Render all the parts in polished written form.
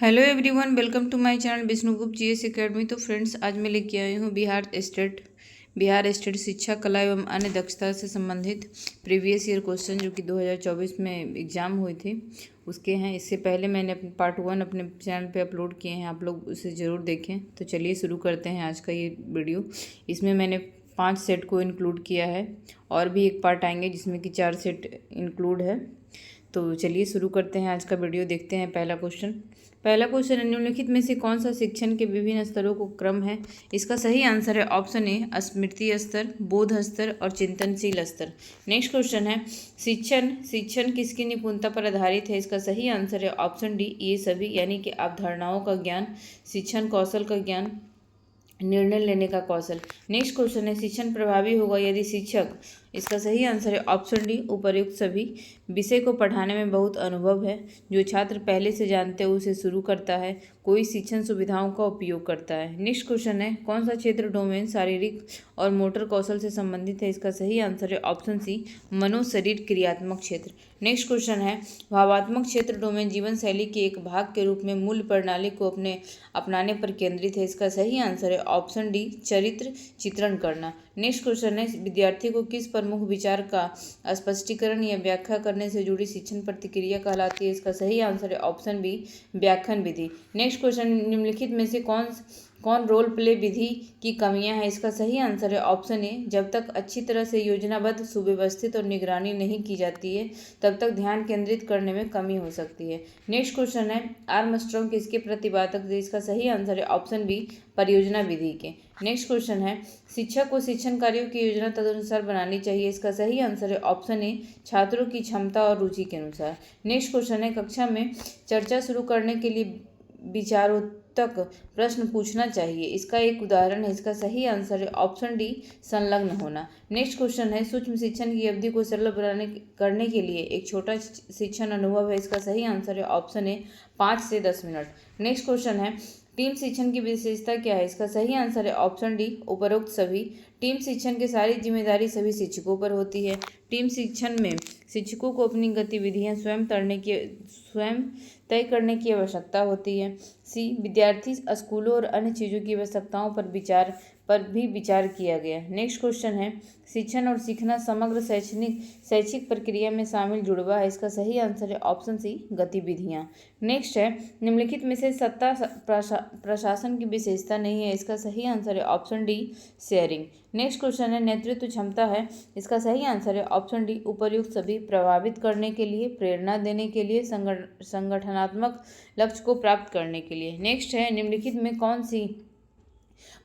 Hello everyone, welcome to my channel Vishnugupta GS academy. तो friends, आज मैं लेके आई हूँ बिहार स्टेट शिक्षा कला एवं अन्य दक्षता से संबंधित प्रीवियस ईयर क्वेश्चन जो कि 2024 में एग्ज़ाम हुए थे उसके हैं। इससे पहले मैंने अपने पार्ट 1 अपने चैनल पे अपलोड किए हैं, आप लोग उसे ज़रूर देखें। तो चलिए शुरू करते हैं आज का ये वीडियो। इसमें मैंने 5 सेट को इंक्लूड किया है और भी एक पार्ट आएंगे जिसमें कि 4 सेट इंक्लूड है। तो चलिए शुरू करते हैं आज का वीडियो। देखते हैं पहला क्वेश्चन है, निम्नलिखित में से कौन सा शिक्षण के विभिन्न स्तरों को क्रम है? इसका सही आंसर है ऑप्शन ए, स्मृति स्तर, बोध स्तर और चिंतनशील स्तर। नेक्स्ट क्वेश्चन है, शिक्षण किसकी निपुणता पर आधारित है? इसका सही आंसर है ऑप्शन डी, ये सभी, यानी कि अवधारणाओं का ज्ञान, शिक्षण कौशल का ज्ञान, निर्णय लेने का कौशल। नेक्स्ट क्वेश्चन है, शिक्षण प्रभावी होगा यदि शिक्षक, इसका सही आंसर है ऑप्शन डी, उपर्युक्त सभी। विषय को पढ़ाने में बहुत अनुभव है, जो छात्र पहले से जानते हैं उसे शुरू करता है, कोई शिक्षण सुविधाओं का उपयोग करता है। नेक्स्ट क्वेश्चन है, कौन सा क्षेत्र डोमेन शारीरिक और मोटर कौशल से संबंधित है? इसका सही आंसर है ऑप्शन सी, मनो शरीर क्रियात्मक क्षेत्र। नेक्स्ट क्वेश्चन है, भावात्मक क्षेत्र डोमेन जीवन शैली के एक भाग के रूप में मूल्य प्रणाली को अपनाने पर केंद्रित है। इसका सही आंसर है ऑप्शन डी, चरित्र चित्रण करना। नेक्स्ट क्वेश्चन है, विद्यार्थी को किस प्रमुख विचार का स्पष्टीकरण या व्याख्या करने से जुड़ी शिक्षण प्रतिक्रिया कहलाती है? इसका सही आंसर है ऑप्शन बी, व्याख्यान विधि। नेक्स्ट क्वेश्चन, निम्नलिखित में से कौन रोल प्ले विधि की कमियां हैं? इसका सही आंसर है ऑप्शन ए, जब तक अच्छी तरह से योजनाबद्ध, सुव्यवस्थित और निगरानी नहीं की जाती है तब तक ध्यान केंद्रित करने में कमी हो सकती है। नेक्स्ट क्वेश्चन है, आर्मस्ट्रांग किसके प्रतिपादक थे? इसका सही आंसर है ऑप्शन बी, परियोजना विधि के। नेक्स्ट क्वेश्चन है, शिक्षक को शिक्षण कार्यों की योजना तदनुसार बनानी चाहिए। इसका सही आंसर है ऑप्शन ए, छात्रों की क्षमता और रुचि के अनुसार। नेक्स्ट क्वेश्चन है, कक्षा में चर्चा शुरू करने के लिए विचारोत्तक प्रश्न पूछना चाहिए। इसका एक उदाहरण है। इसका सही आंसर है ऑप्शन डी, संलग्न होना। नेक्स्ट क्वेश्चन है, सूक्ष्म शिक्षण की अवधि को सरल करने के लिए एक छोटा शिक्षण अनुभव है। इसका सही आंसर है ऑप्शन ए, 5 से 10 मिनट। नेक्स्ट क्वेश्चन है, टीम शिक्षण की विशेषता क्या है? इसका सही आंसर है ऑप्शन डी, उपरोक्त सभी। टीम शिक्षण की सारी जिम्मेदारी सभी शिक्षकों पर होती है। टीम शिक्षण में शिक्षकों को अपनी गतिविधियां स्वयं तय करने की आवश्यकता होती है। सी, विद्यार्थी स्कूलों और अन्य चीज़ों की आवश्यकताओं पर भी विचार किया गया। नेक्स्ट क्वेश्चन है, शिक्षण और सीखना समग्र शैक्षिक प्रक्रिया में शामिल जुड़वा है। इसका सही आंसर है ऑप्शन सी, गतिविधियाँ। नेक्स्ट है, निम्नलिखित में से सत्ता प्रशासन की विशेषता नहीं है। इसका सही आंसर है option D, sharing. Next question है, नेतृत्व क्षमता है। इसका सही आंसर है ऑप्शन डी, उपर्युक्त सभी। प्रभावित करने के लिए, प्रेरणा देने के लिए, संगठनात्मक लक्ष्य को प्राप्त करने के लिए। नेक्स्ट है, निम्नलिखित में कौन सी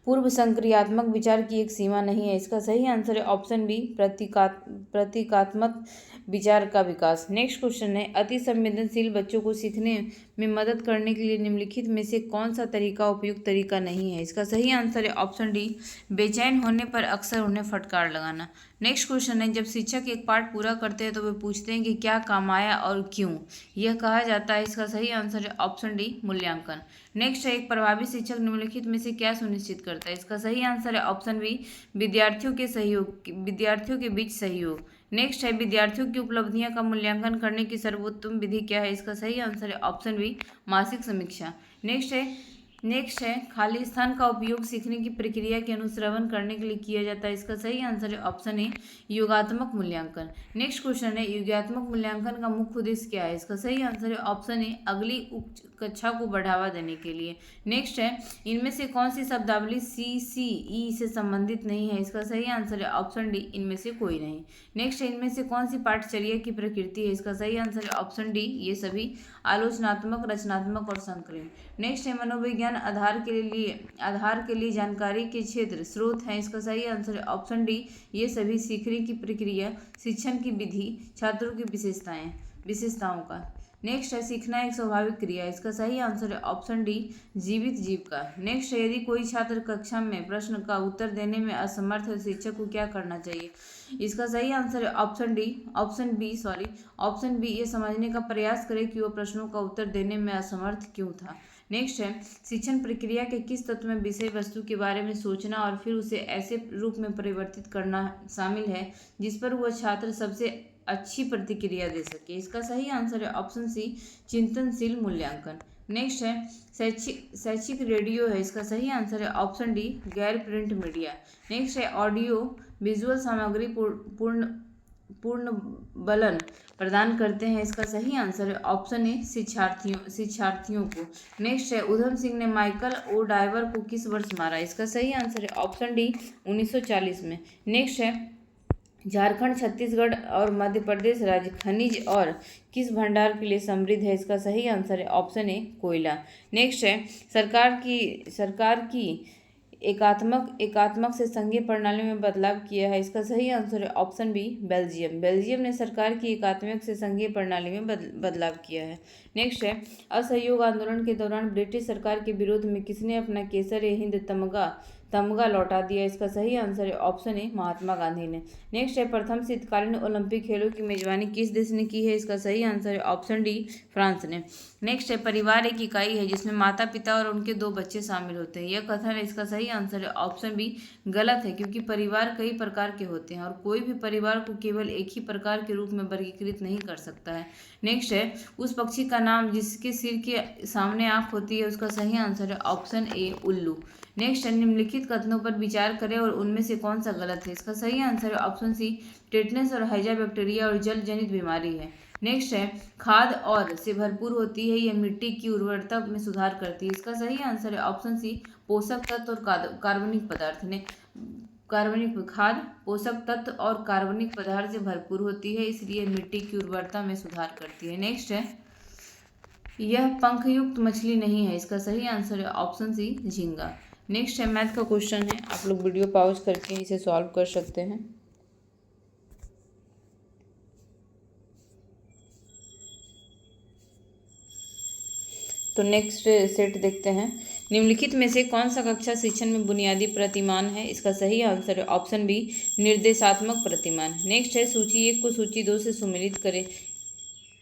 पूर्व संक्रियात्मक विचार की एक सीमा नहीं है? इसका सही आंसर है ऑप्शन बी, प्रतीकात्मक विचार का विकास। नेक्स्ट क्वेश्चन है, अति संवेदनशील बच्चों को सीखने में मदद करने के लिए निम्नलिखित में से कौन सा तरीका उपयुक्त तरीका नहीं है? इसका सही आंसर है ऑप्शन डी, बेचैन होने पर अक्सर उन्हें फटकार लगाना। नेक्स्ट क्वेश्चन है, जब शिक्षक एक पाठ पूरा करते हैं तो वे पूछते हैं कि क्या काम आया और क्यों, यह कहा जाता है। इसका सही आंसर है ऑप्शन डी, मूल्यांकन। नेक्स्ट है, एक प्रभावी शिक्षक निम्नलिखित में से क्या सुनिश्चित करता है? इसका सही आंसर है ऑप्शन बी, विद्यार्थियों के बीच सहयोग। नेक्स्ट है, विद्यार्थियों की उपलब्धियां का मूल्यांकन करने की सर्वोत्तम विधि क्या है? इसका सही आंसर है ऑप्शन बी, मासिक समीक्षा। नेक्स्ट है, खाली स्थान का उपयोग सीखने की प्रक्रिया के अनुश्रवण करने के लिए किया जाता है। इसका सही आंसर है ऑप्शन ए, योगात्मक मूल्यांकन। नेक्स्ट क्वेश्चन है, योगात्मक मूल्यांकन का मुख्य उद्देश्य क्या है? इसका सही आंसर है ऑप्शन ए, अगली उच्च कक्षा को बढ़ावा देने के लिए। नेक्स्ट है, इनमें से कौन सी शब्दावली CCE से संबंधित नहीं है? इसका सही आंसर है ऑप्शन डी, इनमें से कोई नहीं। नेक्स्ट है, इनमें से कौन सी पाठचर्या की प्रकृति है? इसका सही आंसर है ऑप्शन डी, ये सभी, आलोचनात्मक, रचनात्मक और संकलन। नेक्स्ट है, मनोविज्ञान आधार के लिए जानकारी के क्षेत्र स्रोत हैं। इसका सही आंसर है ऑप्शन डी, ये सभी, सीखने की प्रक्रिया, शिक्षण की विधि, छात्रों की विशेषताओं का। नेक्स्ट है, सीखना एक स्वाभाविक क्रिया। इसका सही आंसर है ऑप्शन डी, जीवित जीव का। नेक्स्ट है, यदि कोई छात्र कक्षा में प्रश्न का उत्तर देने में असमर्थ है, शिक्षक को क्या करना चाहिए? इसका सही आंसर है ऑप्शन बी, ये समझने का प्रयास करें कि वह प्रश्नों का उत्तर देने में असमर्थ क्यों था। नेक्स्ट है, शिक्षण प्रक्रिया के किस तत्व में विषय वस्तु के बारे में सोचना और फिर उसे ऐसे रूप में परिवर्तित करना शामिल है जिस पर वह छात्र सबसे अच्छी प्रतिक्रिया दे सके? इसका सही आंसर है ऑप्शन सी, चिंतनशील मूल्यांकन। नेक्स्ट है शैक्षिक रेडियो है, इसका सही आंसर है ऑप्शन डी गैर प्रिंट मीडिया। नेक्स्ट है ऑडियो विजुअल सामग्री पूर्ण बलन प्रदान करते हैं, इसका सही आंसर है ऑप्शन ए शिक्षार्थियों को। नेक्स्ट है उधम सिंह ने माइकल ओ डाइवर को किस वर्ष मारा, इसका सही आंसर है ऑप्शन डी 1940 में। नेक्स्ट है झारखंड, छत्तीसगढ़ और मध्य प्रदेश राज्य खनिज और किस भंडार के लिए समृद्ध है, इसका सही आंसर है ऑप्शन ए कोयला। नेक्स्ट है सरकार की एकात्मक से संघीय प्रणाली में बदलाव किया है, इसका सही आंसर है ऑप्शन बी बेल्जियम ने सरकार की एकात्मक से संघीय प्रणाली में बदलाव किया है। नेक्स्ट है असहयोग आंदोलन के दौरान ब्रिटिश सरकार के विरोध में किसने अपना केसर ए हिंद तमगा लौटा दिया, इसका सही आंसर है ऑप्शन ए महात्मा गांधी ने। नेक्स्ट है प्रथम शीतकालीन ओलंपिक खेलों की मेजबानी किस देश ने की है, इसका सही आंसर है ऑप्शन डी फ्रांस ने। नेक्स्ट है परिवार एक इकाई है जिसमें माता पिता और उनके 2 बच्चे शामिल होते हैं, यह कथन है, इसका सही आंसर है ऑप्शन बी गलत है, क्योंकि परिवार कई प्रकार के होते हैं और कोई भी परिवार को केवल एक ही प्रकार के रूप में वर्गीकृत नहीं कर सकता है। नेक्स्ट है उस पक्षी का नाम जिसके सिर के सामने आंख होती है, उसका सही आंसर है ऑप्शन ए उल्लू। नेक्स्ट है निम्नलिखित कथनों पर विचार करें और उनमें से कौन सा गलत है, इसका सही आंसर है ऑप्शन सी टेटनस और हैजा बैक्टीरिया और जल जनित बीमारी है। नेक्स्ट है खाद और से भरपूर होती है, यह मिट्टी की उर्वरता में सुधार करती है, इसका सही आंसर है ऑप्शन सी पोषक तत्व और कार्बनिक पदार्थ ने खाद पोषक तत्व और कार्बनिक पदार्थ से भरपूर होती है, इसलिए मिट्टी की उर्वरता में सुधार करती है। नेक्स्ट है यह पंखयुक्त मछली नहीं है, इसका सही आंसर है ऑप्शन सी झींगा। नेक्स्ट है मैथ का क्वेश्चन है, आप लोग वीडियो पॉज करके इसे सॉल्व कर सकते हैं। तो नेक्स्ट सेट देखते हैं, निम्नलिखित में से कौन सा कक्षा शिक्षण में बुनियादी प्रतिमान है, इसका सही आंसर है ऑप्शन बी निर्देशात्मक प्रतिमान। नेक्स्ट है सूची 1 को सूची 2 से सुमेलित करें।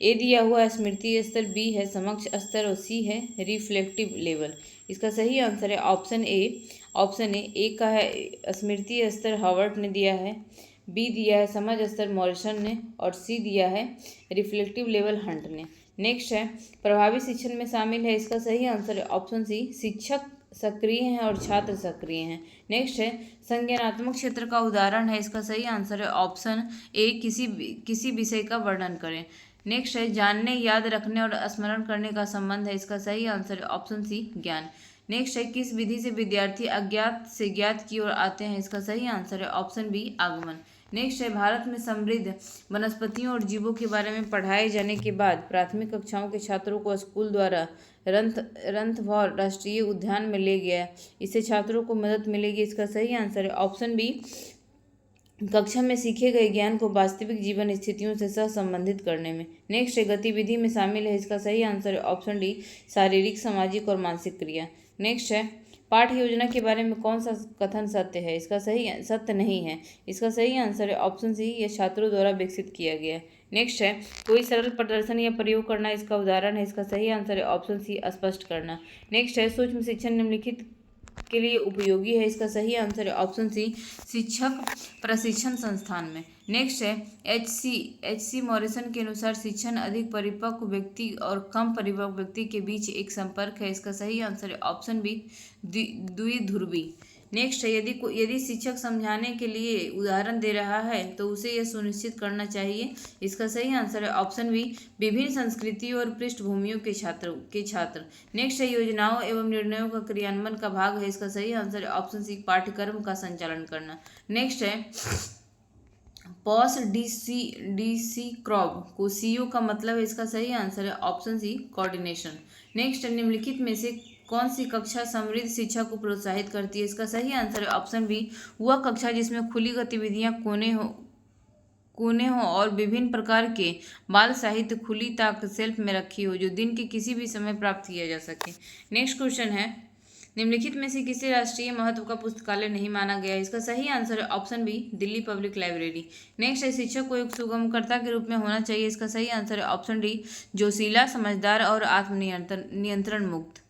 ए दिया हुआ स्मृति स्तर, बी है समक्ष स्तर और सी है रिफ्लेक्टिव लेवल, इसका सही आंसर है ऑप्शन ए का है स्मृति स्तर हार्वर्ड ने दिया है, बी दिया है समझ स्तर मॉरिसन ने और सी दिया है रिफ्लेक्टिव लेवल हंट ने। नेक्स्ट है प्रभावी शिक्षण में शामिल है, इसका सही आंसर है ऑप्शन सी शिक्षक सक्रिय हैं और छात्र सक्रिय हैं। नेक्स्ट है संज्ञानात्मक क्षेत्र का उदाहरण है, इसका सही आंसर है ऑप्शन ए किसी विषय का वर्णन करें। नेक्स्ट है जानने याद रखने और स्मरण करने का संबंध है, इसका सही आंसर है ऑप्शन सी ज्ञान। नेक्स्ट है किस विधि से विद्यार्थी अज्ञात से ज्ञात की ओर आते हैं, इसका सही आंसर है ऑप्शन बी आगमन। नेक्स्ट है भारत में समृद्ध वनस्पतियों और जीवों के बारे में पढ़ाए जाने के बाद प्राथमिक कक्षाओं के छात्रों को स्कूल द्वारा रणथंभौर राष्ट्रीय उद्यान में ले गया, इससे छात्रों को मदद मिलेगी, इसका सही आंसर है ऑप्शन बी कक्षा में सीखे गए ज्ञान को वास्तविक जीवन स्थितियों से सह संबंधित करने में। नेक्स्ट है गतिविधि में शामिल है, इसका सही आंसर है ऑप्शन डी शारीरिक सामाजिक और मानसिक क्रिया। नेक्स्ट है पाठ्य योजना के बारे में कौन सा कथन सत्य है, इसका सत्य नहीं है, इसका सही आंसर है ऑप्शन सी यह छात्रों द्वारा विकसित किया गया है। नेक्स्ट है कोई सरल प्रदर्शन या प्रयोग करना इसका उदाहरण है, इसका सही आंसर है ऑप्शन सी स्पष्ट करना। नेक्स्ट है सूक्ष्म शिक्षण निम्नलिखित के लिए उपयोगी है, इसका सही आंसर है ऑप्शन सी शिक्षक प्रशिक्षण संस्थान में। नेक्स्ट है एच सी मॉरिसन के अनुसार शिक्षण अधिक परिपक्व व्यक्ति और कम परिपक्व व्यक्ति के बीच एक संपर्क है, इसका सही आंसर है ऑप्शन बी द्विध्रुवी। नेक्स्ट है यदि शिक्षक समझाने के लिए उदाहरण दे रहा है तो उसे यह सुनिश्चित करना चाहिए, इसका सही आंसर है ऑप्शन बी विभिन्न संस्कृतियों और पृष्ठभूमियों के छात्र। नेक्स्ट है योजनाओं एवं निर्णयों का क्रियान्वयन का भाग है, इसका सही आंसर है ऑप्शन सी पाठ्यक्रम का संचालन करना। नेक्स्ट है पॉस डी सी क्रॉब को सीओ का मतलब है, इसका सही आंसर है ऑप्शन सी कोऑर्डिनेशन। नेक्स्ट है निम्नलिखित में से कौन सी कक्षा समृद्ध शिक्षा को प्रोत्साहित करती है, इसका सही आंसर है ऑप्शन बी वह कक्षा जिसमें खुली गतिविधियां कोने हो और विभिन्न प्रकार के बाल साहित्य खुली ताक शेल्फ में रखी हो जो दिन के किसी भी समय प्राप्त किया जा सके। नेक्स्ट क्वेश्चन है निम्नलिखित में से किसी राष्ट्रीय महत्व का पुस्तकालय नहीं माना गया, इसका सही आंसर है option B Delhi public library. Next है शिक्षक को एक सुगमकर्ता के रूप में होना चाहिए, इसका सही आंसर है ऑप्शन डी जोशीला समझदार और आत्मनियंत्रण मुक्त।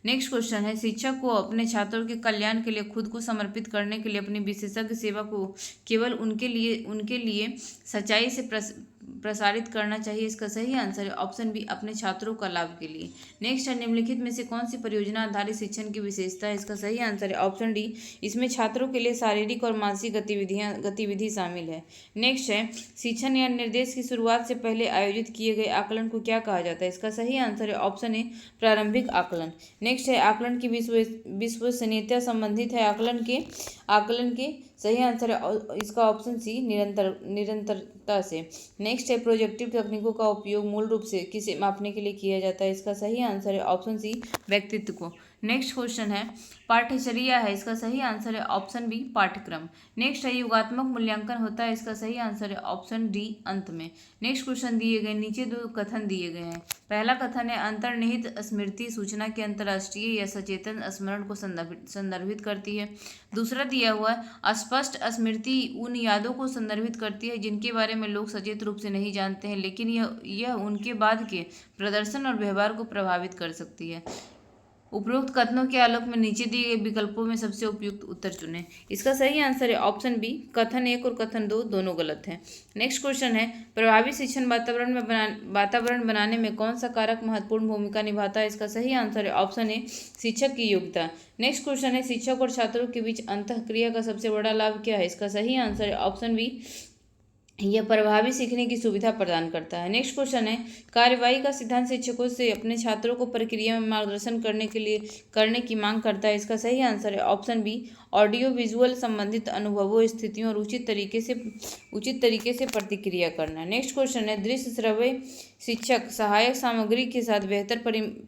नेक्स्ट क्वेश्चन है शिक्षक को अपने छात्रों के कल्याण के लिए खुद को समर्पित करने के लिए अपनी विशेषज्ञ सेवा को केवल उनके लिए सच्चाई से प्रसारित करना चाहिए? इसका सही आंसर है ऑप्शन बी, अपने छात्रों का लाभ के लिए। नेक्स्ट है, निम्नलिखित में से कौन सी परियोजना आधारित शिक्षण की विशेषता है? इसका सही आंसर है ऑप्शन डी, इसमें छात्रों के लिए शारीरिक और मानसिक गतिविधि शामिल है। नेक्स्ट है, शिक्षण या निर्देश की शुरुआत से पहले आयोजित किए गए आकलन को क्या कहा जाता है? इसका सही आंसर है ऑप्शन ए, प्रारंभिक आकलन। नेक्स्ट है, आकलन की विश्वसनीयता संबंधित है आकलन के सही आंसर है इसका ऑप्शन सी, निरंतरता से। नेक्स्ट है, प्रोजेक्टिव तकनीकों का उपयोग मूल रूप से किसे मापने के लिए किया जाता है? इसका सही आंसर है ऑप्शन सी, व्यक्तित्व को। नेक्स्ट क्वेश्चन है, पाठ्यचर्या है, इसका सही आंसर है ऑप्शन बी, पाठ्यक्रम। नेक्स्ट है, योगात्मक मूल्यांकन होता है, इसका सही आंसर है ऑप्शन डी, अंत में। नेक्स्ट क्वेश्चन दिए गए, नीचे दो कथन दिए गए हैं। पहला कथन है, अंतर्निहित स्मृति सूचना के अंतर्राष्ट्रीय या सचेतन स्मरण को संदर्भित करती है। दूसरा दिया हुआ है, स्पष्ट स्मृति उन यादों को संदर्भित करती है जिनके बारे में लोग सचेत रूप से नहीं जानते हैं, लेकिन यह उनके बाद के प्रदर्शन और व्यवहार को प्रभावित कर सकती है। उपरोक्त कथनों के आलोक में नीचे दिए गए विकल्पों में सबसे उपयुक्त उत्तर चुनें। इसका सही आंसर है ऑप्शन बी, कथन 1 और कथन 2 दोनों गलत हैं। नेक्स्ट क्वेश्चन है, प्रभावी शिक्षण वातावरण बनाने में कौन सा कारक महत्वपूर्ण भूमिका निभाता है? इसका सही आंसर है ऑप्शन ए, शिक्षक की योग्यता। नेक्स्ट क्वेश्चन है, शिक्षक और छात्रों के बीच अंतःक्रिया का सबसे बड़ा लाभ क्या है? इसका सही आंसर है ऑप्शन बी, यह प्रभावी सीखने की सुविधा प्रदान करता है। नेक्स्ट क्वेश्चन है, कार्यवाही का सिद्धांत शिक्षकों से अपने छात्रों को प्रक्रिया में मार्गदर्शन करने की मांग करता है। इसका सही आंसर है ऑप्शन बी, ऑडियो विजुअल संबंधित अनुभवों, स्थितियों और उचित तरीके से प्रतिक्रिया करना। नेक्स्ट क्वेश्चन है, दृश्य श्रव्य शिक्षक सहायक सामग्री के साथ बेहतर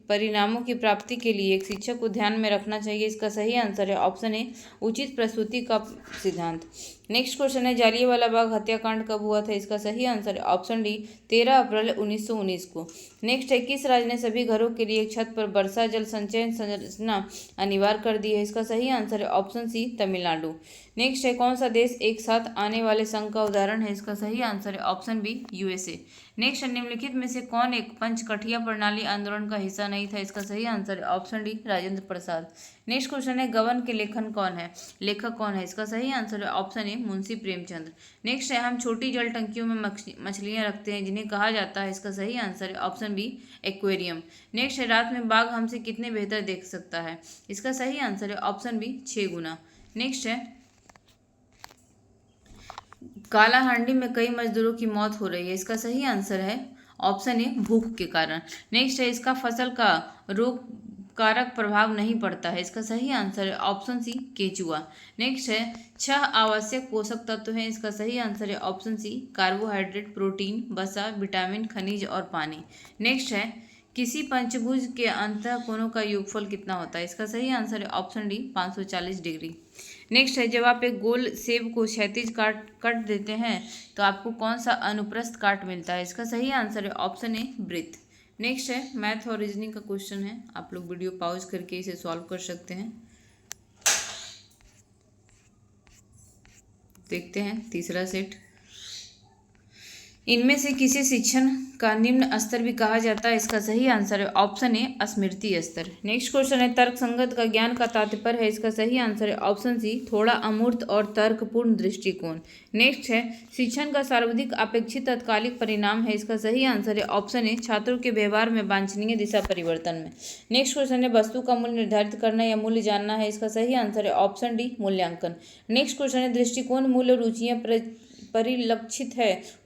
परिणामों की प्राप्ति के लिए एक शिक्षक को ध्यान में रखना चाहिए। इसका सही आंसर है ऑप्शन ए, उचित प्रस्तुति का सिद्धांत। नेक्स्ट क्वेश्चन है, जालियांवाला बाग हत्याकांड कब हुआ था? इसका सही आंसर है ऑप्शन डी, 13 अप्रैल 1919 को। नेक्स्ट है, किस राज्य ने सभी घरों के लिए एक छत पर वर्षा जल संचयन संरचना अनिवार्य कर दी है? इसका सही आंसर है ऑप्शन सी, तमिलनाडु। नेक्स्ट है, कौन सा देश एक साथ आने वाले संघ का उदाहरण है? इसका सही आंसर है ऑप्शन बी, यूएसए। नेक्स्ट है, निम्नलिखित में से कौन एक पंचकठिया प्रणाली आंदोलन का हिस्सा नहीं था? इसका सही आंसर है option D, Rajendra Prasad. Next question है, गबन के लेखक कौन है? इसका सही आंसर है option A, Munshi Premchand. Next है, हम छोटी जल टंकियों में मछलियां रखते हैं जिन्हें कहा जाता है? इसका सही आंसर है ऑप्शन बी, एक्वेरियम। नेक्स्ट है, रात में बाघ हमसे कितने बेहतर देख सकता है? इसका सही आंसर है ऑप्शन बी, 6 गुना। नेक्स्ट है, कालाहांडी में कई मजदूरों की मौत हो रही है। इसका सही आंसर है ऑप्शन ए, भूख के कारण। नेक्स्ट है, इसका फसल का रोग कारक प्रभाव नहीं पड़ता है। इसका सही आंसर है ऑप्शन सी, केचुआ। नेक्स्ट है, 6 आवश्यक पोषक तत्व हैं। इसका सही आंसर है ऑप्शन सी, कार्बोहाइड्रेट, प्रोटीन, वसा, विटामिन, खनिज और पानी। नेक्स्ट है, किसी पंचभुज के अंतःकोणों का योगफल कितना होता है? इसका सही आंसर है ऑप्शन डी, 540 डिग्री। नेक्स्ट है, जब आप एक गोल सेब को क्षैतिज काट देते हैं तो आपको कौन सा अनुप्रस्थ काट मिलता है? इसका सही आंसर है ऑप्शन ए, वृत्त। नेक्स्ट है, मैथ और रीजनिंग का क्वेश्चन है, आप लोग वीडियो पॉज करके इसे सॉल्व कर सकते हैं। देखते हैं तीसरा सेट, इनमें से किसे शिक्षण का निम्न स्तर भी कहा जाता है? इसका सही आंसर है ऑप्शन ए, स्मृति स्तर। नेक्स्ट क्वेश्चन है, तर्कसंगत का ज्ञान का तात्पर्य है? इसका सही आंसर है ऑप्शन सी, थोड़ा अमूर्त और तर्कपूर्ण दृष्टिकोण। नेक्स्ट है, शिक्षण का सर्वाधिक अपेक्षित तत्कालिक परिणाम है? इसका सही आंसर है ऑप्शन ए, छात्रों के व्यवहार में वांछनीय दिशा परिवर्तन में। नेक्स्ट क्वेश्चन है, वस्तु का मूल्य निर्धारित करना या मूल्य जानना है? इसका सही आंसर है ऑप्शन डी, मूल्यांकन। नेक्स्ट क्वेश्चन है, दृष्टिकोण, मूल्य, रुचियां परिलक्षित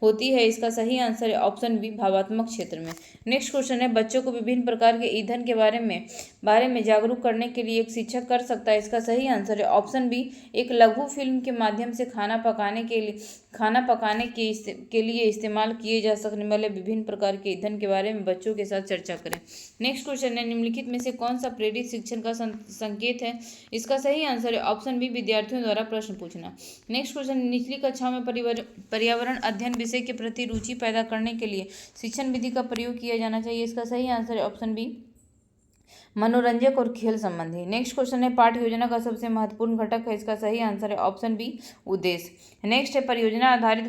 होती है? इसका सही आंसर है ऑप्शन बी, भावात्मक क्षेत्र में। नेक्स्ट क्वेश्चन है, बच्चों को विभिन्न प्रकार के ईंधन के बारे में जागरूक करने के लिए एक शिक्षक कर सकता है? इसका सही आंसर है ऑप्शन बी, एक लघु फिल्म के माध्यम से खाना पकाने के लिए इस्तेमाल किए जा सकने वाले विभिन्न प्रकार के ईंधन के बारे में बच्चों के साथ चर्चा करें। नेक्स्ट क्वेश्चन है, निम्नलिखित में से कौन सा प्रेरित शिक्षण का संकेत है? इसका सही आंसर है ऑप्शन बी, विद्यार्थियों द्वारा प्रश्न पूछना। नेक्स्ट क्वेश्चन, निचली कक्षा में पर्यावरण अध्ययन विषय के प्रति रुचि पैदा करने के लिए शिक्षण विधि का प्रयोग किया जाना चाहिए? इसका सही आंसर है ऑप्शन बी, मनोरंजक और खेल संबंधी। नेक्स्ट क्वेश्चन है, पाठ्य योजना का सबसे महत्वपूर्ण घटक है? इसका सही आंसर है ऑप्शन बी, उद्देश्य। नेक्स्ट है, परियोजना आधारित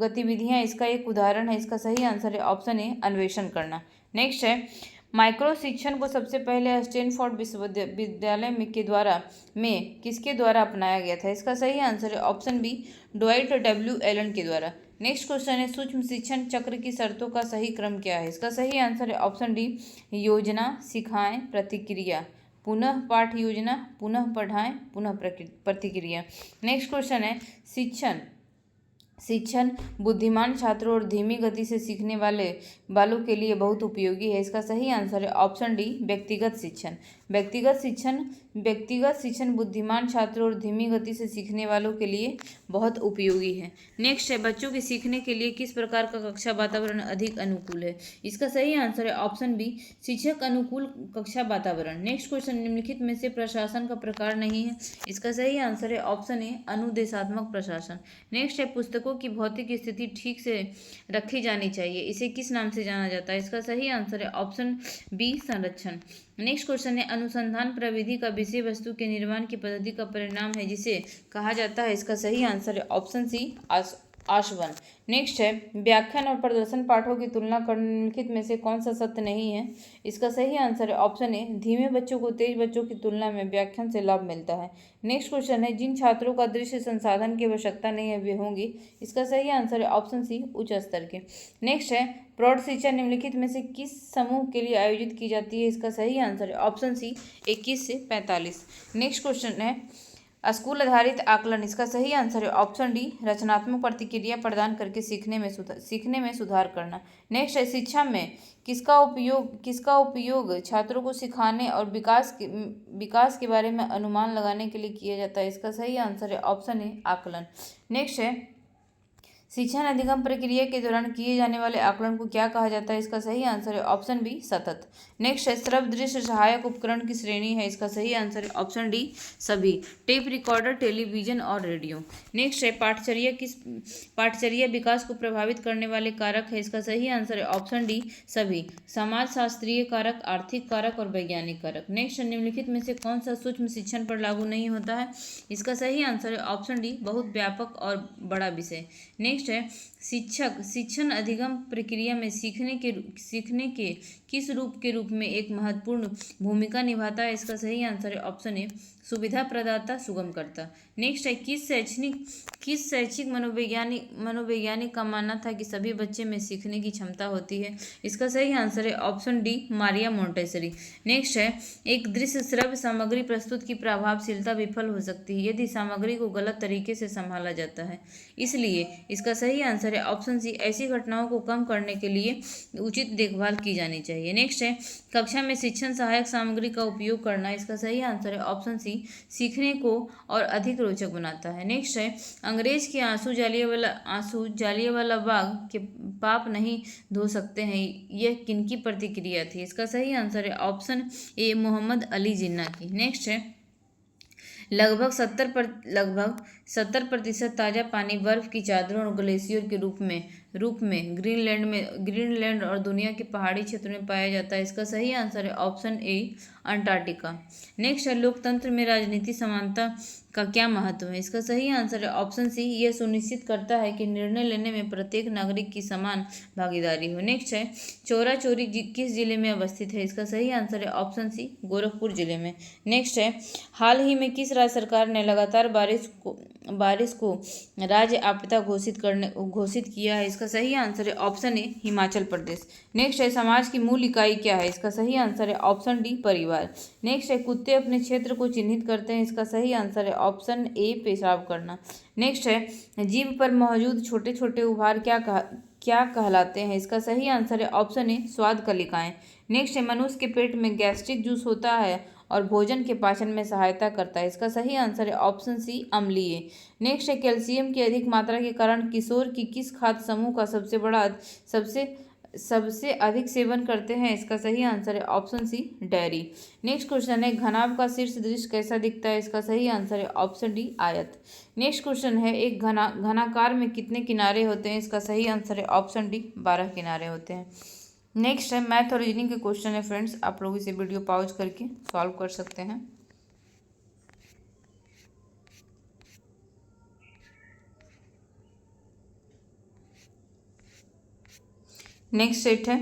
गतिविधियां इसका एक उदाहरण है? इसका सही आंसर है ऑप्शन ए, अन्वेषण करना। नेक्स्ट है, माइक्रो शिक्षण को सबसे पहले स्टैनफोर्ड विश्वविद्यालय में किसके द्वारा अपनाया गया था? इसका सही आंसर है option B, Dwight W Allen के द्वारा। नेक्स्ट क्वेश्चन है सूक्ष्म शिक्षण चक्र की शर्तों का सही क्रम क्या है। इसका सही आंसर है ऑप्शन डी, योजना, सिखाएं, प्रतिक्रिया। पुनः पाठ योजना, पुनः पढ़ाएं, पुनः प्रतिक्रिया। नेक्स्ट क्वेश्चन है शिक्षण शिक्षण बुद्धिमान छात्रों और धीमी गति से सीखने वालों के लिए बहुत उपयोगी है। इसका सही आंसर है ऑप्शन डी, व्यक्तिगत शिक्षण। व्यक्तिगत शिक्षण बुद्धिमान छात्रों और धीमी गति से सीखने वालों के लिए बहुत उपयोगी है। नेक्स्ट है बच्चों के सीखने के लिए किस प्रकार का कक्षा वातावरण अधिक अनुकूल है। इसका सही आंसर है ऑप्शन बी, शिक्षक अनुकूल कक्षा वातावरण। नेक्स्ट क्वेश्चन निम्नलिखित में से प्रशासन का प्रकार नहीं है। इसका सही आंसर है ऑप्शन ए, अनुदेशात्मक प्रशासन। नेक्स्ट है पुस्तकों की भौतिक स्थिति ठीक से रखी जानी चाहिए, इसे किस नाम से जाना जाता है। इसका सही आंसर है ऑप्शन बी, संरक्षण। नेक्स्ट क्वेश्चन है अनुसंधान प्रविधि का विषय वस्तु के निर्माण की पद्धति का परिणाम है जिसे कहा जाता है। इसका सही आंसर है ऑप्शन सी, आशवन। नेक्स्ट है व्याख्यान और प्रदर्शन पाठों की तुलना कर निम्नलिखित में से कौन सा सत्य नहीं है। इसका सही आंसर है ऑप्शन ए, धीमे बच्चों को तेज बच्चों की तुलना में व्याख्यान से लाभ मिलता है। नेक्स्ट क्वेश्चन है जिन छात्रों का दृश्य संसाधन की आवश्यकता नहीं है वे होंगी। इसका सही आंसर है ऑप्शन सी, उच्च स्तर के। नेक्स्ट है प्रौढ़ शिक्षा निम्नलिखित में से किस समूह के लिए आयोजित की जाती है। इसका सही आंसर है ऑप्शन सी, 21 से 45। नेक्स्ट क्वेश्चन है स्कूल आधारित आकलन। इसका सही आंसर है ऑप्शन डी, रचनात्मक प्रतिक्रिया प्रदान करके सीखने में सुधार करना। नेक्स्ट है शिक्षा में किसका उपयोग छात्रों को सिखाने और विकास के बारे में अनुमान लगाने के लिए किया जाता है। इसका सही आंसर है ऑप्शन ए, आकलन। नेक्स्ट है शिक्षण अधिगम प्रक्रिया के दौरान किए जाने वाले आकलन को क्या कहा जाता है। इसका सही आंसर है ऑप्शन बी, सतत। नेक्स्ट है श्रव्य दृश्य सहायक उपकरण की श्रेणी है। इसका सही आंसर है ऑप्शन डी, सभी। टेप रिकॉर्डर, टेलीविजन और रेडियो। नेक्स्ट है पाठचर्या विकास को प्रभावित करने वाले कारक है। इसका सही आंसर है ऑप्शन डी, सभी। समाज शास्त्रीय कारक, आर्थिक कारक और वैज्ञानिक कारक। नेक्स्ट है निम्नलिखित में से कौन सा सूक्ष्म शिक्षण पर लागू नहीं होता है। इसका सही आंसर है ऑप्शन डी, बहुत व्यापक और बड़ा विषय। नेक्स्ट है शिक्षण अधिगम प्रक्रिया में सीखने के किस रूप में एक महत्वपूर्ण भूमिका निभाता है। इसका सही आंसर है ऑप्शन ए, सुविधा प्रदाता, सुगम करता। नेक्स्ट है किस शैक्षिक मनोवैज्ञानिक का मानना था कि सभी बच्चे में सीखने की क्षमता होती है। इसका सही आंसर है option D, Maria Montessori. Next है एक दृश्य श्रव्य सामग्री प्रस्तुत की प्रभावशीलता विफल हो सकती है यदि सामग्री को गलत तरीके से संभाला जाता है। इसलिए इसका सही आंसर है ऑप्शन सी, ऐसी घटनाओं को कम करने के लिए उचित देखभाल की जानी चाहिए। नेक्स्ट है कक्षा में शिक्षण सहायक सामग्री का उपयोग करना। इसका सही आंसर है ऑप्शन सी, सीखने को और अधिक रोचक बनाता है। नेक्स्ट है अंग्रेज के आंसू जालियांवाला बाग के पाप नहीं धो सकते हैं, यह किनकी प्रतिक्रिया थी। इसका सही आंसर है ऑप्शन ए, मोहम्मद अली जिन्ना की। नेक्स्ट है लगभग 70% ताज़ा पानी बर्फ की चादरों और ग्लेशियर के रूप में ग्रीनलैंड और दुनिया के पहाड़ी क्षेत्रों में पाया जाता है। इसका सही आंसर है ऑप्शन ए, अंटार्कटिका। नेक्स्ट है लोकतंत्र में राजनीति समानता का क्या महत्व है। इसका सही आंसर है ऑप्शन सी, यह सुनिश्चित करता है कि निर्णय लेने में प्रत्येक नागरिक की समान भागीदारी हो। नेक्स्ट है चौरा चौरी किस जिले में अवस्थित है। इसका सही आंसर है ऑप्शन सी, गोरखपुर जिले में। नेक्स्ट है हाल ही में किस राज्य सरकार ने लगातार बारिश को राज्य आपदा घोषित किया है। इसका सही आंसर है option A, Himachal Pradesh. Next है समाज की मूल इकाई क्या है। इसका सही आंसर है ऑप्शन डी, परिवार। नेक्स्ट है कुत्ते अपने क्षेत्र को चिन्हित करते हैं। इसका सही आंसर है ऑप्शन ए, पेशाब करना। नेक्स्ट है जीभ पर मौजूद छोटे छोटे उभार क्या कहलाते हैं। इसका सही आंसर है ऑप्शन ए, स्वाद कलिकाएं। नेक्स्ट है मनुष्य के पेट में गैस्ट्रिक जूस होता है और भोजन के पाचन में सहायता करता है। इसका सही आंसर है ऑप्शन सी, अम्लीय। नेक्स्ट है कैल्शियम की अधिक मात्रा के कारण किशोर की किस खाद्य समूह का सबसे अधिक सेवन करते हैं। इसका सही आंसर है option C, dairy. Next question है घनाभ का शीर्ष दृश्य कैसा दिखता है। इसका सही आंसर है ऑप्शन डी, आयत। नेक्स्ट क्वेश्चन है एक घनाकार में कितने किनारे होते हैं। इसका सही आंसर है ऑप्शन डी, 12 किनारे होते हैं। नेक्स्ट है मैथ और रीजनिंग के क्वेश्चन है फ्रेंड्स, आप लोग इसे वीडियो पॉज करके सॉल्व कर सकते हैं। नेक्स्ट सेट है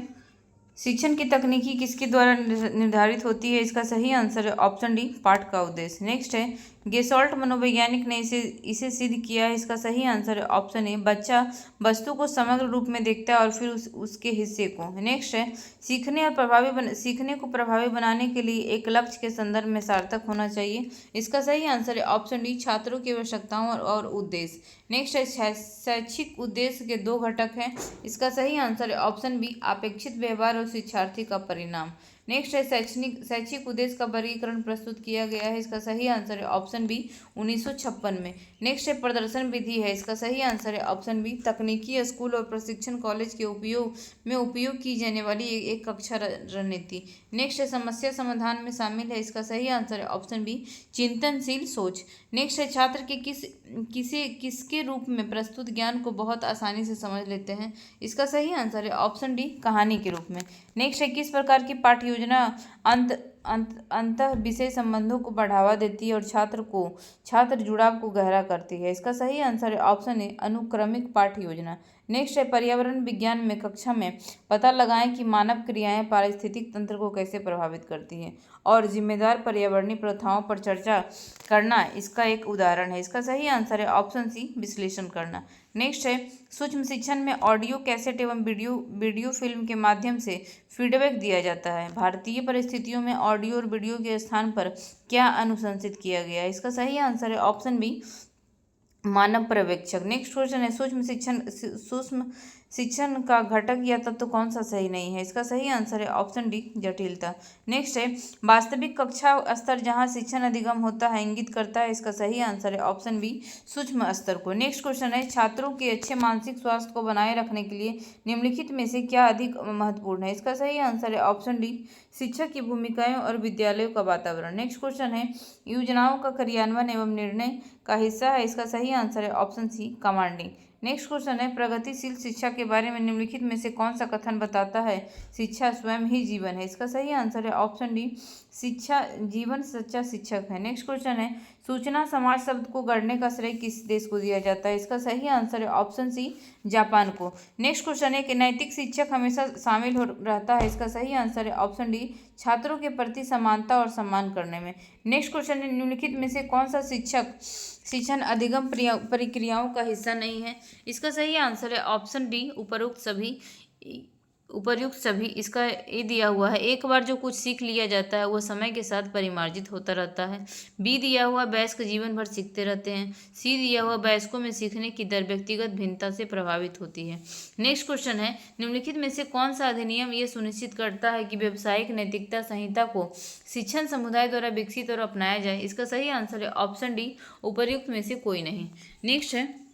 शिक्षण की तकनीकी किसके द्वारा निर्धारित होती है? इसका सही आंसर है ऑप्शन डी, पाठ का उद्देश्य। नेक्स्ट है, गेसॉल्ट मनोवैज्ञानिक ने इसे सिद्ध किया है। इसका सही आंसर है ऑप्शन ए, बच्चा वस्तु को समग्र रूप में देखता है और फिर उसके हिस्से को। नेक्स्ट है, सीखने को प्रभावी बनाने के लिए एक लक्ष्य के संदर्भ में सार्थक होना चाहिए। इसका सही आंसर है ऑप्शन डी, छात्रों की आवश्यकताओं और उद्देश्य। नेक्स्ट है, शैक्षिक उद्देश्य के दो घटक हैं। इसका सही आंसर है ऑप्शन बी, अपेक्षित व्यवहार और शिक्षार्थी का परिणाम। नेक्स्ट है, शैक्षिक उद्देश्य का वर्गीकरण प्रस्तुत किया गया है। इसका सही आंसर है ऑप्शन बी, 1956 में। नेक्स्ट है, प्रदर्शन विधि है। इसका सही आंसर है ऑप्शन बी, तकनीकी स्कूल और प्रशिक्षण कॉलेज के उपयोग की जाने वाली एक कक्षा रणनीति। नेक्स्ट है, समस्या समाधान में शामिल है। इसका सही आंसर है ऑप्शन बी, चिंतनशील सोच। नेक्स्ट है, छात्र के किसके रूप में प्रस्तुत ज्ञान को बहुत आसानी से समझ लेते हैं। इसका सही आंसर है ऑप्शन डी, कहानी के रूप में। नेक्स्ट है, किस प्रकार की पाठ्य योजना अंत विषय संबंधों को बढ़ावा देती है और छात्र जुड़ाव को गहरा करती है। इसका सही आंसर है ऑप्शन ए, अनुक्रमिक पाठ्य योजना। नेक्स्ट है, पर्यावरण विज्ञान में कक्षा में पता लगाएं कि मानव क्रियाएं पारिस्थितिक तंत्र को कैसे प्रभावित करती हैं और जिम्मेदार पर्यावरणीय प्रथाओं पर चर्चा करना इसका एक उदाहरण है। इसका सही आंसर है ऑप्शन सी, विश्लेषण करना। नेक्स्ट है, सूक्ष्म शिक्षण में ऑडियो कैसेट एवं वीडियो फिल्म के माध्यम से फीडबैक दिया जाता है। भारतीय परिस्थितियों में ऑडियो और वीडियो के स्थान पर क्या अनुशंसित किया गया है? इसका सही आंसर है ऑप्शन बी, मानव पर्यवेक्षक। नेक्स्ट क्वेश्चन है, सूक्ष्म शिक्षण का घटक या तत्व कौन सा सही नहीं है? इसका सही आंसर है ऑप्शन डी, जटिलता। नेक्स्ट है, वास्तविक कक्षा स्तर जहां शिक्षण अधिगम होता है इंगित करता है। इसका सही आंसर है ऑप्शन बी, सूक्ष्म स्तर को। नेक्स्ट क्वेश्चन है, छात्रों के अच्छे मानसिक स्वास्थ्य को बनाए रखने के लिए निम्नलिखित में से क्या अधिक महत्वपूर्ण है? इसका सही आंसर है ऑप्शन डी, शिक्षक की भूमिकाएं और विद्यालयों का वातावरण। नेक्स्ट क्वेश्चन है, योजनाओं का क्रियान्वयन एवं निर्णय का हिस्सा है। इसका सही आंसर है option C, commanding. Next question है, प्रगतिशील शिक्षा के बारे में निम्नलिखित में से कौन सा कथन बताता है शिक्षा स्वयं ही जीवन है? इसका सही आंसर है ऑप्शन डी, शिक्षा जीवन सच्चा शिक्षक है। नेक्स्ट क्वेश्चन है, सूचना समाज शब्द को गढ़ने का श्रेय किस देश को दिया जाता है? इसका सही आंसर है ऑप्शन सी, जापान को। नेक्स्ट क्वेश्चन है कि नैतिक शिक्षक हमेशा शामिल रहता है। इसका सही आंसर है ऑप्शन डी, छात्रों के प्रति समानता और सम्मान करने में। नेक्स्ट क्वेश्चन है, निम्नलिखित में से कौन सा शिक्षण अधिगम प्रक्रियाओं का हिस्सा नहीं है? इसका सही आंसर है ऑप्शन डी, उपर्युक्त सभी। इसका ए दिया हुआ है, एक बार जो कुछ सीख लिया जाता है वह समय के साथ परिमार्जित होता रहता है। बी दिया हुआ, वयस्क जीवन भर सीखते रहते हैं। सी दिया हुआ, वयस्कों में सीखने की दर व्यक्तिगत भिन्नता से प्रभावित होती है। नेक्स्ट क्वेश्चन है, निम्नलिखित में से कौन सा अधिनियम यह सुनिश्चित करता है कि व्यावसायिक नैतिकता संहिता को शिक्षण समुदाय द्वारा विकसित और अपनाया जाए? इसका सही आंसर है ऑप्शन डी, उपर्युक्त में से कोई नहीं। नेक्स्ट है,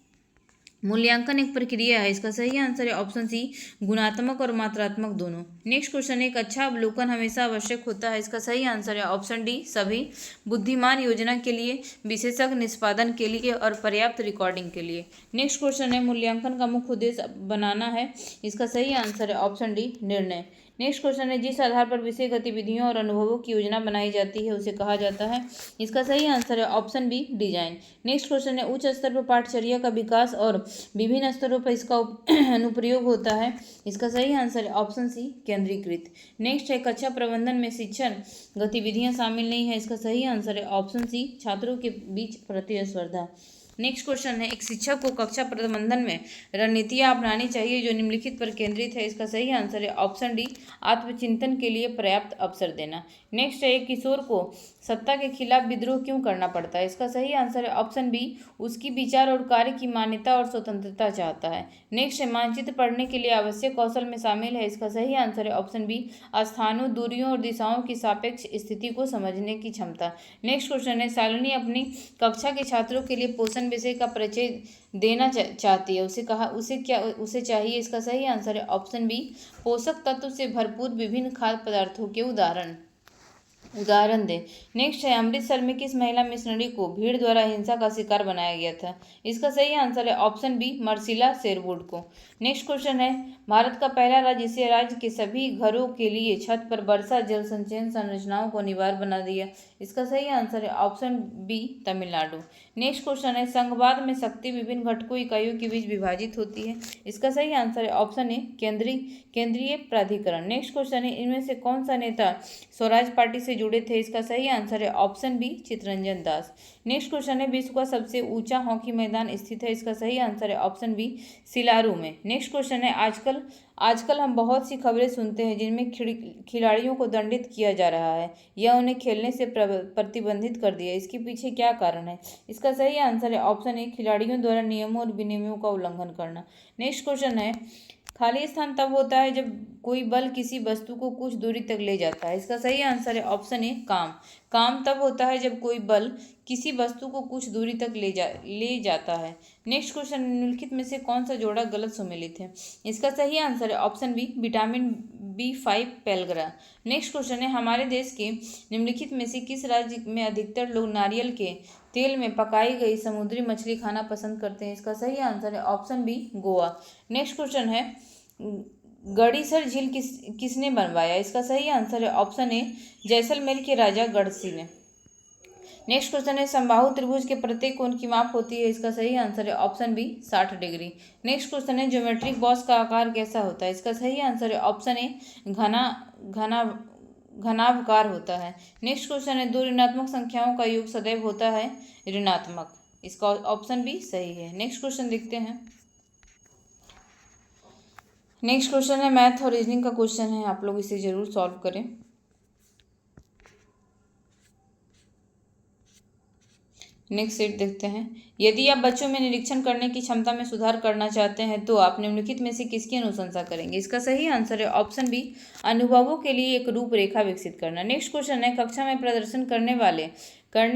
मूल्यांकन एक प्रक्रिया है। इसका सही आंसर है ऑप्शन सी, गुणात्मक और मात्रात्मक दोनों। नेक्स्ट क्वेश्चन, एक अच्छा अवलोकन हमेशा आवश्यक होता है। इसका सही आंसर है ऑप्शन डी, सभी। बुद्धिमान योजना के लिए, विशेषज्ञ निष्पादन के लिए और पर्याप्त रिकॉर्डिंग के लिए। नेक्स्ट क्वेश्चन है, मूल्यांकन का मुख्य उद्देश्य बनाना है। इसका सही आंसर है ऑप्शन डी, निर्णय। नेक्स्ट क्वेश्चन है, जिस आधार पर विषय गतिविधियों और अनुभवों की योजना बनाई जाती है उसे कहा जाता है। इसका सही आंसर है option B, design. Next question है, उच्च स्तर पर पाठचर्या का विकास और विभिन्न स्तरों पर इसका अनुप्रयोग होता है। इसका सही आंसर है ऑप्शन सी, केंद्रीकृत। नेक्स्ट है, कक्षा प्रबंधन में शिक्षण गतिविधियां शामिल नहीं है। इसका सही आंसर है ऑप्शन सी, छात्रों के बीच प्रतिस्पर्धा। नेक्स्ट क्वेश्चन है, एक शिक्षक को कक्षा प्रबंधन में रणनीतियां अपनानी चाहिए जो निम्नलिखित पर केंद्रित है। इसका सही आंसर है ऑप्शन डी, आत्मचिंतन के लिए पर्याप्त अवसर देना। नेक्स्ट है, एक किशोर को सत्ता के खिलाफ विद्रोह क्यों करना पड़ता है? इसका सही आंसर है ऑप्शन बी, उसकी विचार और कार्य की मान्यता और स्वतंत्रता चाहता है। नेक्स्ट है, मानचित्र पढ़ने के लिए आवश्यक कौशल में शामिल है। इसका सही आंसर है ऑप्शन बी, स्थानों, दूरियों और दिशाओं की सापेक्ष स्थिति को समझने की क्षमता। नेक्स्ट क्वेश्चन है, शालिनी अपनी कक्षा के छात्रों के लिए पोषण विषय का परिचय देना चाहती है। उसे चाहिए? इसका सही आंसर है ऑप्शन बी, पोषक तत्व से भरपूर विभिन्न खाद्य पदार्थों के उदाहरण दें। नेक्स्ट है, अमृतसर में किस महिला मिशनरी को भीड़ द्वारा हिंसा का शिकार बनाया गया था? इसका सही आंसर है ऑप्शन बी, मर्सिला शेरवुड को। नेक्स्ट क्वेश्चन है, भारत का पहला राज्य जिसे राज्य के सभी घरों के लिए छत पर वर्षा जल संचयन संरचनाओं को अनिवार्य बना दिया। इसका सही आंसर है option B Tamil Nadu. Next question है संघवाद में शक्ति विभिन्न घटकों इकाइयों के बीच विभाजित होती है। इसका सही आंसर है ऑप्शन ए केंद्रीय प्राधिकरण। नेक्स्ट क्वेश्चन है इनमें से कौन सा नेता स्वराज पार्टी से जुड़े थे। इसका सही आंसर है option B Chittaranjan Das. Next question है विश्व का सबसे ऊंचा हॉकी मैदान स्थित है। इसका सही आंसर है ऑप्शन बी सिलारू में। नेक्स्ट क्वेश्चन है आजकल हम बहुत सी खबरें सुनते हैं जिनमें खिलाड़ियों को दंडित किया जा रहा है या उन्हें खेलने से प्रतिबंधित कर दिया। इसके पीछे क्या कारण है। इसका सही आंसर है ऑप्शन ए खिलाड़ियों द्वारा नियमों और विनियमों का उल्लंघन करना। नेक्स्ट क्वेश्चन है खाली स्थान तब होता है जब कोई बल किसी वस्तु को कुछ दूरी तक ले जाता है। इसका सही आंसर है ऑप्शन ए काम तब होता है जब कोई बल किसी वस्तु को कुछ दूरी तक ले जाता है। नेक्स्ट क्वेश्चन निम्नलिखित में से कौन सा जोड़ा गलत सुमेलित है। इसका सही आंसर है option B vitamin B5 pellagra. Next question है हमारे देश के निम्नलिखित में से किस राज्य में अधिकतर लोग नारियल के तेल में पकाई गई समुद्री मछली खाना पसंद करते हैं। इसका सही आंसर है option B Goa. Next question है गड़ीसर झील किसने बनवाया। इसका सही आंसर है ऑप्शन ए जैसलमेर के राजा गढ़सी ने। नेक्स्ट क्वेश्चन है समबाहु त्रिभुज के प्रत्येक कोण की माप होती है। इसका सही आंसर है option B 60 degree. Next question है ज्योमेट्रिक बॉक्स का आकार कैसा होता है। इसका सही आंसर है ऑप्शन ए घनाभकार होता है। नेक्स्ट क्वेश्चन है दो ऋणात्मक संख्याओं का योग सदैव होता है ऋणात्मक। इसका ऑप्शन बी सही है। नेक्स्ट क्वेश्चन देखते हैं। नेक्स्ट क्वेश्चन है मैथ और रीजनिंग का क्वेश्चन है, आप लोग इसे जरूर सॉल्व करें। नेक्स्ट सेट देखते हैं। यदि आप बच्चों में निरीक्षण करने की क्षमता में सुधार करना चाहते हैं तो आप निम्नलिखित में से किसकी अनुशंसा करेंगे। इसका सही आंसर है ऑप्शन बी अनुभवों के लिए एक रूपरेखा विकसित करना। नेक्स्ट क्वेश्चन है कक्षा में प्रदर्शन करने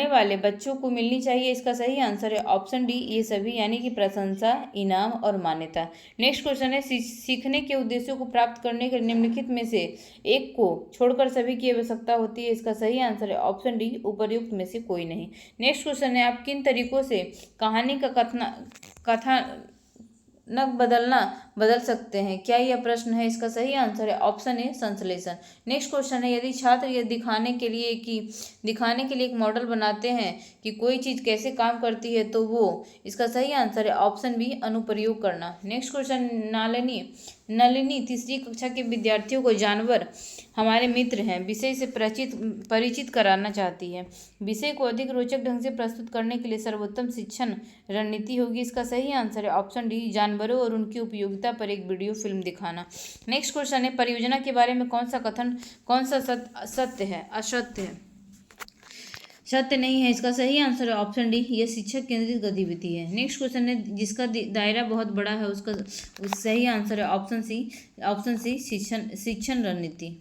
वाले बच्चों को मिलनी चाहिए। इसका सही आंसर है ऑप्शन डी ये सभी, यानी कि प्रशंसा, इनाम और मान्यता। नेक्स्ट क्वेश्चन है सीखने के उद्देश्यों को प्राप्त करने के निम्नलिखित में से एक को छोड़कर सभी की आवश्यकता होती है। इसका सही आंसर है ऑप्शन डी उपर्युक्त में से कोई नहीं। नेक्स्ट क्वेश्चन है आप किन तरीकों से कहानी का कथानक बदल सकते हैं। क्या यह प्रश्न है। इसका सही आंसर है ऑप्शन ए संश्लेषण। नेक्स्ट क्वेश्चन है यदि छात्र यह दिखाने के लिए एक मॉडल बनाते हैं कि कोई चीज़ कैसे काम करती है तो वो, इसका सही आंसर है ऑप्शन बी अनुप्रयोग करना। नेक्स्ट क्वेश्चन नलिनी तीसरी कक्षा के विद्यार्थियों को जानवर हमारे मित्र हैं विषय से परिचित कराना चाहती है। विषय को अधिक रोचक ढंग से प्रस्तुत करने के लिए सर्वोत्तम शिक्षण रणनीति होगी। इसका सही आंसर है ऑप्शन डी जानवरों और उनकी उपयोगिता पर एक वीडियो फिल्म दिखाना। नेक्स्ट क्वेश्चन है परियोजना के बारे में कौन सा सत्य है असत्य है। सत्य नहीं है। इसका सही आंसर है ऑप्शन डी यह शिक्षक केंद्रित गतिविधि है। नेक्स्ट क्वेश्चन है जिसका दायरा बहुत बड़ा है उसका सही आंसर है ऑप्शन सी शिक्षण रणनीति।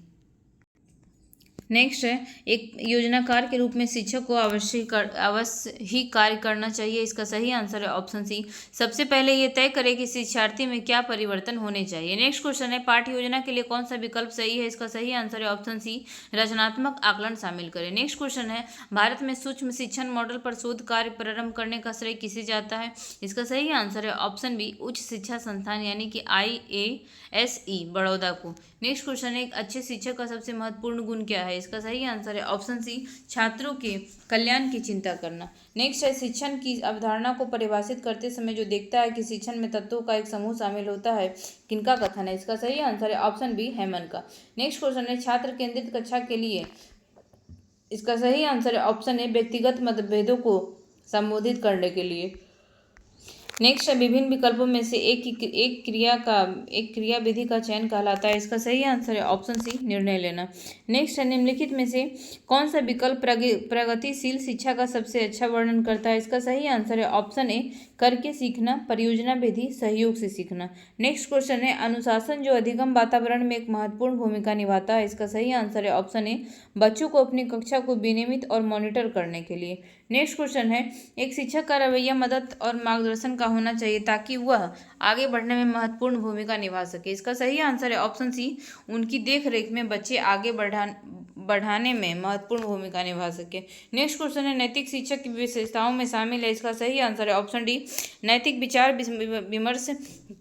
नेक्स्ट है एक योजनाकार के रूप में शिक्षक को अवश्य ही कार्य करना चाहिए। इसका सही आंसर है ऑप्शन सी सबसे पहले ये तय करें कि शिक्षार्थी में क्या परिवर्तन होने चाहिए। नेक्स्ट क्वेश्चन है पाठ्य योजना के लिए कौन सा विकल्प सही है। इसका सही आंसर है ऑप्शन सी रचनात्मक आकलन शामिल करें। नेक्स्ट क्वेश्चन है भारत में सूक्ष्म शिक्षण मॉडल पर शोध कार्य प्रारंभ करने का श्रेय किसे जाता है। इसका सही आंसर है ऑप्शन बी उच्च शिक्षा संस्थान यानी कि IASE बड़ौदा को। नेक्स्ट क्वेश्चन है एक अच्छे शिक्षक का सबसे महत्वपूर्ण गुण क्या है। इसका सही आंसर है ऑप्शन सी छात्रों के कल्याण की चिंता करना। नेक्स्ट है शिक्षण की अवधारणा को परिभाषित करते समय जो देखता है कि शिक्षण में तत्वों का एक समूह शामिल होता है किनका कथन है। इसका सही आंसर है ऑप्शन बी हेमन का। नेक्स्ट क्वेश्चन है छात्र केंद्रित कक्षा के लिए, इसका सही आंसर है ऑप्शन ए व्यक्तिगत मतभेदों को संबोधित करने के लिए। नेक्स्ट है विभिन्न विकल्पों में से एक क्रिया विधि का चयन कहलाता है। इसका सही आंसर है ऑप्शन सी निर्णय लेना। नेक्स्ट है निम्नलिखित में से कौन सा विकल्प प्रगतिशील शिक्षा का सबसे अच्छा वर्णन करता है। इसका सही आंसर है ऑप्शन ए करके सीखना, परियोजना विधि, सहयोग से सीखना। नेक्स्ट क्वेश्चन है अनुशासन जो अधिगम वातावरण में एक महत्वपूर्ण भूमिका निभाता है। इसका सही आंसर है ऑप्शन ए बच्चों को अपनी कक्षा को विनियमित और मॉनिटर करने के लिए। नेक्स्ट क्वेश्चन है एक शिक्षक का रवैया मदद और मार्गदर्शन का होना चाहिए ताकि वह आगे बढ़ने में महत्वपूर्ण भूमिका निभा सके। इसका सही आंसर है ऑप्शन सी उनकी देख रेख में बच्चे आगे बढ़ाने में महत्वपूर्ण भूमिका निभा सके। नेक्स्ट क्वेश्चन है, नैतिक शिक्षा की विशेषताओं में शामिल है। इसका सही आंसर है ऑप्शन डी, नैतिक विचार विमर्श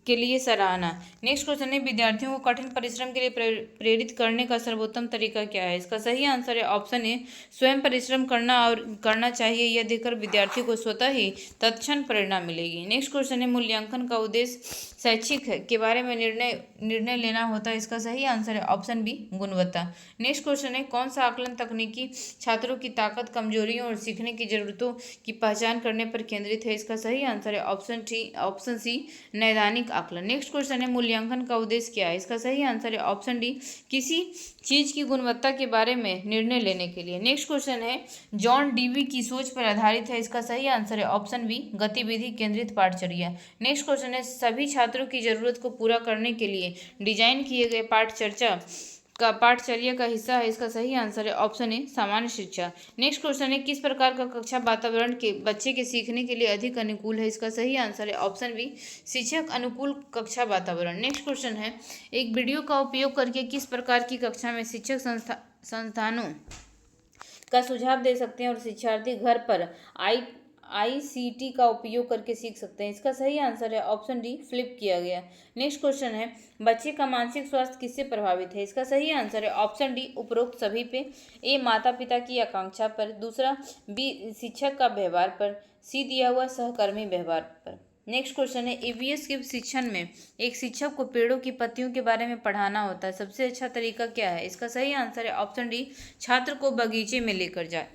के लिए सराहना। नेक्स्ट क्वेश्चन है, विद्यार्थियों को कठिन परिश्रम के लिए प्रेरित करने का सर्वोत्तम तरीका क्या है। इसका सही आंसर है ऑप्शन ए, स्वयं परिश्रम करना चाहिए। यह देखकर विद्यार्थियों को स्वतः ही तत्क्षण प्रेरणा मिलेगी। नेक्स्ट क्वेश्चन है, मूल्यांकन का उद्देश्य शैक्षिक के बारे में निर्णय लेना होता है। इसका सही आंसर है ऑप्शन बी, गुणवत्ता। नेक्स्ट क्वेश्चन है, कौन सा आकलन तकनीकी छात्रों की ताकत, कमजोरियों और सीखने की जरूरतों की पहचान करने पर केंद्रित है। इसका सही आंसर है ऑप्शन सी, नैदानिक आकलन। नेक्स्ट क्वेश्चन है, मूल्यांकन का उद्देश्य क्या है। इसका सही आंसर है ऑप्शन डी, किसी चीज की गुणवत्ता के बारे में निर्णय लेने के लिए। नेक्स्ट क्वेश्चन है, जॉन डीवी की सोच पर आधारित है। इसका सही आंसर है ऑप्शन बी, गतिविधि केंद्रित पाठचर्या। नेक्स्ट क्वेश्चन है, सभी छात्रों की जरूरत को पूरा करने के लिए डिजाइन किए गए पाठचर्या का हिस्सा है। इसका सही आंसर है ऑप्शन ए, सामान्य शिक्षा। नेक्स्ट क्वेश्चन है, किस प्रकार का कक्षा वातावरण के बच्चे के सीखने के लिए अधिक अनुकूल है। इसका सही आंसर है ऑप्शन बी, शिक्षक अनुकूल कक्षा वातावरण। नेक्स्ट क्वेश्चन है, एक वीडियो का उपयोग करके किस प्रकार की कक्षा में शिक्षक संस्थानों का सुझाव दे सकते हैं और शिक्षार्थी घर पर ICT का उपयोग करके सीख सकते हैं। इसका सही आंसर है ऑप्शन डी, फ्लिप किया गया। नेक्स्ट क्वेश्चन है, बच्चे का मानसिक स्वास्थ्य किससे प्रभावित है। इसका सही आंसर है ऑप्शन डी, उपरोक्त सभी पे। ए, माता पिता की आकांक्षा पर। दूसरा, बी, शिक्षक का व्यवहार पर। सी, दिया हुआ सहकर्मी व्यवहार पर। नेक्स्ट क्वेश्चन है, EVS के शिक्षण में एक शिक्षक को पेड़ों की पत्तियों के बारे में पढ़ाना होता है। सबसे अच्छा तरीका क्या है। इसका सही आंसर है ऑप्शन डी, छात्र को बगीचों में लेकर जाए।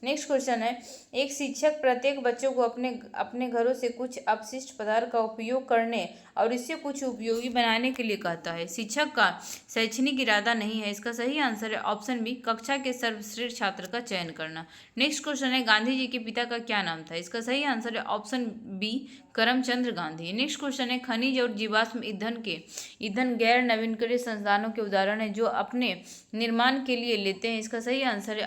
नेक्स्ट क्वेश्चन है, एक शिक्षक प्रत्येक बच्चों को अपने घरों से कुछ अपशिष्ट पदार्थ का उपयोग करने और इससे कुछ उपयोगी बनाने के लिए कहता है। शिक्षक का शैक्षणिक इरादा नहीं है। इसका सही आंसर है ऑप्शन बी, कक्षा के सर्वश्रेष्ठ छात्र का चयन करना। नेक्स्ट क्वेश्चन है, गांधी जी के पिता का क्या नाम था। इसका सही आंसर है option B, Karamchand Gandhi. Next question है, खनिज और जीवाश्म ईंधन गैर नवीनकरणीय संसाधनों के उदाहरण है जो अपने निर्माण के लिए लेते हैं। इसका सही आंसर है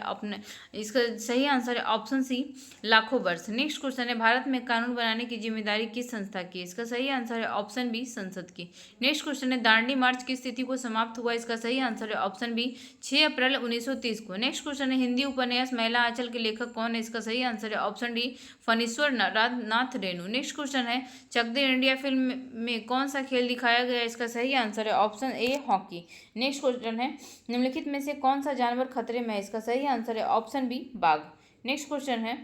ऑप्शन सी, लाखों वर्ष। नेक्स्ट क्वेश्चन है, भारत में कानून बनाने की जिम्मेदारी किस संस्था की है। इसका सही आंसर है ऑप्शन बी, संसद की। नेक्स्ट क्वेश्चन है, दांडी मार्च किस तिथि को समाप्त हुआ। इसका सही आंसर है ऑप्शन बी, 6 अप्रैल 1930 को। नेक्स्ट क्वेश्चन है, हिंदी उपन्यास महिला आंचल के लेखक कौन है। इसका सही आंसर है option D, Phanishwar Nath Renu. Next question है, चक दे इंडिया फिल्म में कौन सा खेल दिखाया गया है। इसका सही आंसर है option A, hockey. Next question है, निम्नलिखित में से कौन सा जानवर खतरे में है। इसका सही आंसर है ऑप्शन बी, बाघ। नेक्स्ट क्वेश्चन है,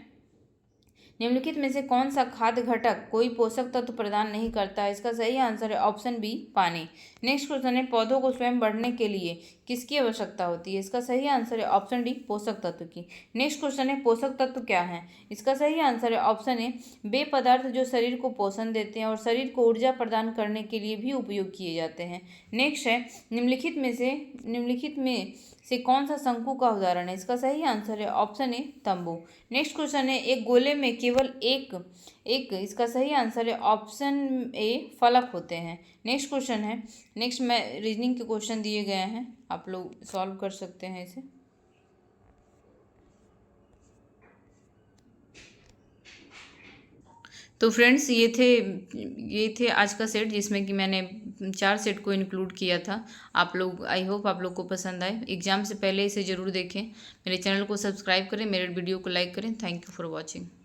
निम्नलिखित में से कौन सा खाद्य घटक कोई पोषक तत्व प्रदान नहीं करता है। इसका सही आंसर है ऑप्शन बी, पानी। नेक्स्ट क्वेश्चन है, पौधों को स्वयं बढ़ने के लिए किसकी आवश्यकता होती है। इसका सही आंसर है ऑप्शन डी, पोषक तत्व की। नेक्स्ट क्वेश्चन है, पोषक तत्व क्या है। इसका सही आंसर है ऑप्शन ए, वे पदार्थ जो शरीर को पोषण देते हैं और शरीर को ऊर्जा प्रदान करने के लिए भी उपयोग किए जाते हैं। नेक्स्ट है, निम्नलिखित में से कौन सा शंकु का उदाहरण है। इसका सही आंसर है ऑप्शन ए, तंबू। नेक्स्ट क्वेश्चन है, एक गोले में केवल एक इसका सही आंसर है ऑप्शन ए, फलक होते हैं। नेक्स्ट क्वेश्चन है, नेक्स्ट में रीजनिंग के क्वेश्चन दिए गए हैं, आप लोग सॉल्व कर सकते हैं इसे। तो फ्रेंड्स, ये थे आज का सेट जिसमें कि मैंने 4 सेट को इंक्लूड किया था। आप लोग, आई होप आप लोग को पसंद आए। एग्जाम से पहले इसे ज़रूर देखें। मेरे चैनल को सब्सक्राइब करें, मेरे वीडियो को लाइक करें। Thank you for watching.